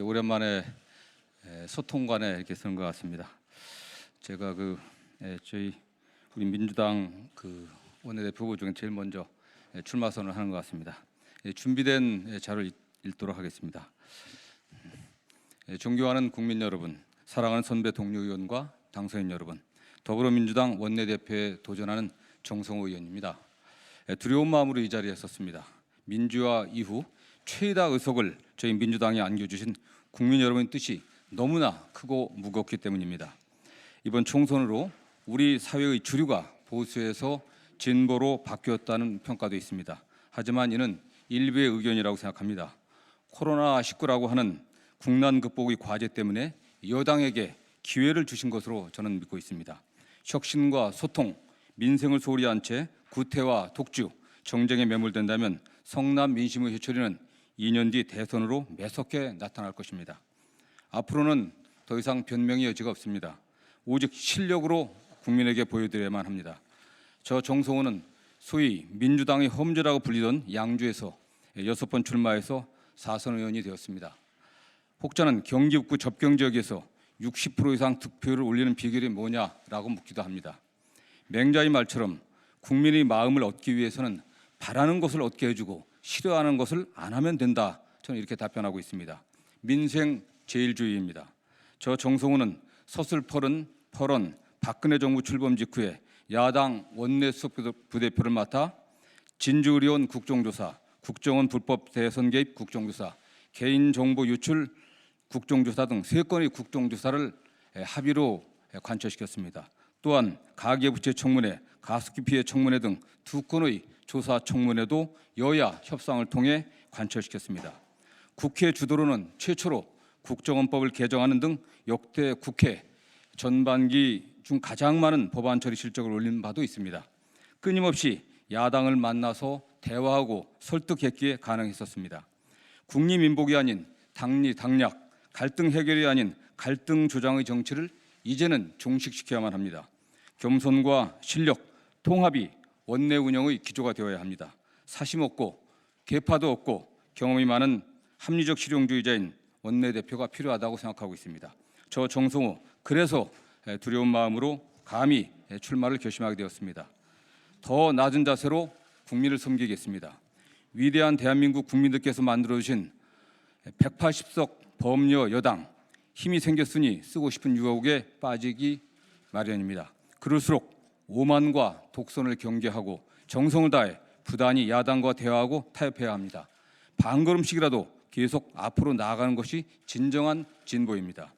오랜만에 소통관에 이렇게 서는 것 같습니다. 제가 저희 우리 민주당 원내대표 후보 중에 제일 먼저 출마 선언을 하는 것 같습니다. 준비된 자료를 읽도록 하겠습니다. 존경하는 국민 여러분, 사랑하는 선배 동료 의원과 당선인 여러분, 더불어민주당 원내대표에 도전하는 정성호 의원입니다. 두려운 마음으로 이 자리에 섰습니다. 민주화 이후 최다 의석을 저희 민주당이 안겨주신 국민 여러분의 뜻이 너무나 크고 무겁기 때문입니다. 이번 총선으로 우리 사회의 주류가 보수에서 진보로 바뀌었다는 평가도 있습니다. 하지만 이는 일부의 의견이라고 생각합니다. 코로나19라고 하는 국난 극복의 과제 때문에 여당에게 기회를 주신 것으로 저는 믿고 있습니다. 혁신과 소통, 민생을 소홀히 한 채 구태와 독주, 정쟁에 매몰된다면 성남 민심의 회초리는 2년 뒤 대선으로 매섭게 나타날 것입니다. 앞으로는 더 이상 변명의 여지가 없습니다. 오직 실력으로 국민에게 보여드려야만 합니다. 저 정성호는 소위 민주당의 험지라고 불리던 양주에서 6번 출마해서 4선 의원이 되었습니다. 혹자는 경기북부 접경지역에서 60% 이상 득표율을 올리는 비결이 뭐냐라고 묻기도 합니다. 맹자의 말처럼 국민의 마음을 얻기 위해서는 바라는 것을 얻게 해주고 싫어하는 것을 안 하면 된다. 저는 이렇게 답변하고 있습니다. 민생 제일주의입니다. 저 정성호는 서슬퍼런 박근혜 정부 출범 직후에 야당 원내수석 부대표를 맡아 진주의료원 국정조사, 국정원 불법 대선 개입 국정조사, 개인정보 유출 국정조사 등 3건의 국정조사를 합의로 관철시켰습니다. 또한 가계부채 청문회, 가습기 피해 청문회 등 2건의 조사 청문회도 여야 협상을 통해 관철시켰습니다. 국회 주도로는 최초로 국정원법을 개정하는 등 역대 국회 전반기 중 가장 많은 법안 처리 실적을 올린 바도 있습니다. 끊임없이 야당을 만나서 대화하고 설득했기에 가능했었습니다. 국리민복이 아닌 당리 당략, 갈등 해결이 아닌 갈등 조장의 정치를 이제는 종식시켜야만 합니다. 겸손과 실력, 통합이 원내 운영의 기조가 되어야 합니다. 사심 없고 계파도 없고 경험이 많은 합리적 실용주의자인 원내대표가 필요하다고 생각하고 있습니다. 저 정성호 그래서 두려운 마음으로 감히 출마를 결심하게 되었습니다. 더 낮은 자세로 국민을 섬기겠습니다. 위대한 대한민국 국민들께서 만들어주신 180석 범여 여당, 힘이 생겼으니 쓰고 싶은 유혹에 빠지기 마련입니다. 그럴수록 오만과 독선을 경계하고 정성을 다해 부단히 야당과 대화하고 타협해야 합니다. 반걸음씩이라도 계속 앞으로 나아가는 것이 진정한 진보입니다.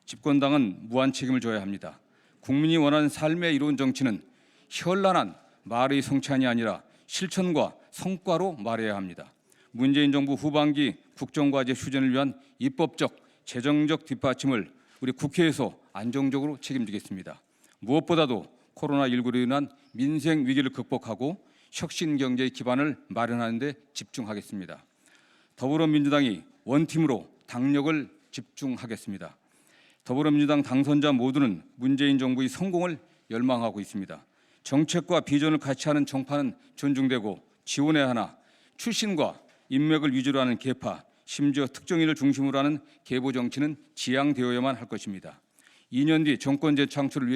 집권당은 무한 책임을 져야 합니다. 국민이 원하는 삶에 이로운 정치는 현란한 말의 성찬이 아니라 실천과 성과로 말해야 합니다. 문재인 정부 후반기 국정과제 휴전을 위한 입법적, 재정적 뒷받침을 우리 국회에서 안정적으로 책임지겠습니다. 무엇보다도 코로나19로 인한 민생 위기를 극복하고 혁신 경제의 기반을 마련하는 데 집중하겠습니다. 더불어민주당이 원팀으로 당력을 집중하겠습니다. 더불어민주당 당선자 모두는 문재인 정부의 성공을 열망하고 있습니다. 정책과 비전을 같이 하는 정파는 존중되고 지원해야 하나 출신과 인맥을 위주로 하는 계파, 심지어 특정인을 중심으로 하는 계보 정치는 지양되어야만 할 것입니다. 2년 뒤 정권 재창출을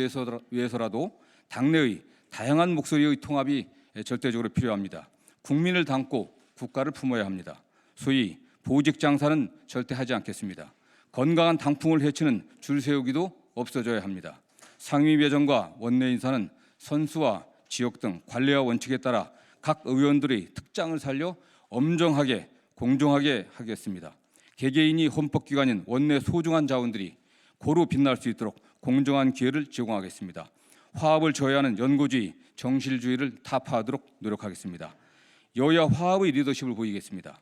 위해서라도 당내의 다양한 목소리의 통합이 절대적으로 필요합니다. 국민을 담고 국가를 품어야 합니다. 소위 보직 장사는 절대 하지 않겠습니다. 건강한 당풍을 해치는 줄 세우기도 없어져야 합니다. 상위 배정과 원내 인사는 선수와 지역 등 관례와 원칙에 따라 각 의원들의 특장을 살려 엄정하게 공정하게 하겠습니다. 개개인이 헌법기관인 원내 소중한 자원들이 고루 빛날 수 있도록 공정한 기회를 제공하겠습니다. 화합을 저해하는 연고주의, 정실주의를 타파하도록 노력하겠습니다. 여야 화합의 리더십을 보이겠습니다.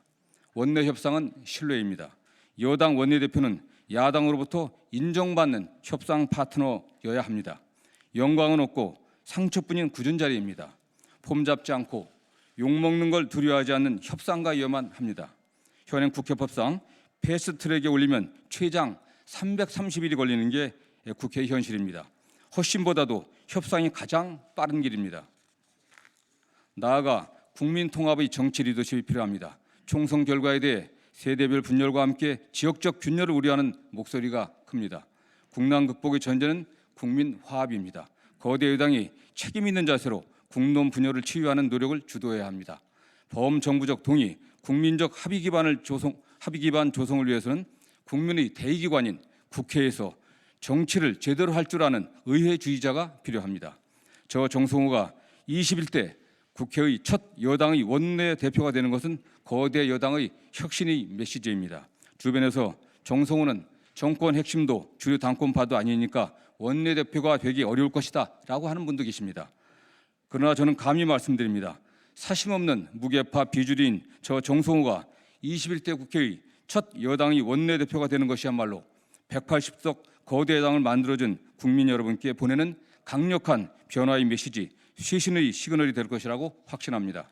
원내 협상은 신뢰입니다. 여당 원내대표는 야당으로부터 인정받는 협상 파트너여야 합니다. 영광은 없고 상처뿐인 굳은 자리입니다. 폼 잡지 않고 욕먹는 걸 두려워하지 않는 협상가여야만 합니다. 현행 국회법상 패스트트랙에 올리면 최장 330일이 걸리는 게 국회의 현실입니다. 헛심보다도 협상이 가장 빠른 길입니다. 나아가 국민 통합의 정치 리더십이 필요합니다. 총선 결과에 대해 세대별 분열과 함께 지역적 균열을 우려하는 목소리가 큽니다. 국난 극복의 전제는 국민 화합입니다. 거대 여당이 책임 있는 자세로 국론 분열을 치유하는 노력을 주도해야 합니다. 범정부적 동의, 국민적 합의 기반 조성을 위해서는 국민의 대의기관인 국회에서 정치를 제대로 할 줄 아는 의회주의자가 필요합니다. 저 정성호가 21대 국회의 첫 여당의 원내대표가 되는 것은 거대 여당의 혁신의 메시지입니다. 주변에서 정성호는 정권 핵심도 주류 당권파도 아니니까 원내대표가 되기 어려울 것이다 라고 하는 분도 계십니다. 그러나 저는 감히 말씀드립니다. 사심없는 무게파 비주류인 저 정성호가 21대 국회의 첫 여당의 원내대표가 되는 것이야말로 180석 거대 여당을 만들어준 국민 여러분께 보내는 강력한 변화의 메시지, 쇄신의 시그널이 될 것이라고 확신합니다.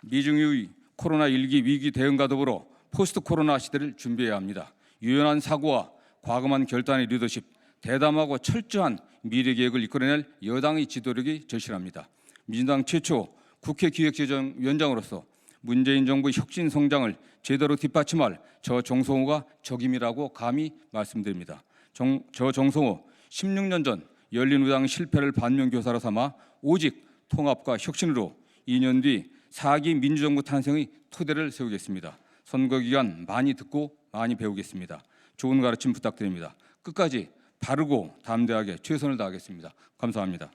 미중의 코로나19 위기 대응과 더불어 포스트 코로나 시대를 준비해야 합니다. 유연한 사고와 과감한 결단의 리더십, 대담하고 철저한 미래 계획을 이끌어낼 여당의 지도력이 절실합니다. 민주당 최초 국회 기획재정위원장으로서 문재인 정부의 혁신 성장을 제대로 뒷받침할 저 정성호가 적임이라고 감히 말씀드립니다. 저 정성호 16년 전 열린우당 실패를 반면교사로 삼아 오직 통합과 혁신으로 2년 뒤 4기 민주정부 탄생의 토대를 세우겠습니다. 선거 기간 많이 듣고 많이 배우겠습니다. 좋은 가르침 부탁드립니다. 끝까지 바르고 담대하게 최선을 다하겠습니다. 감사합니다.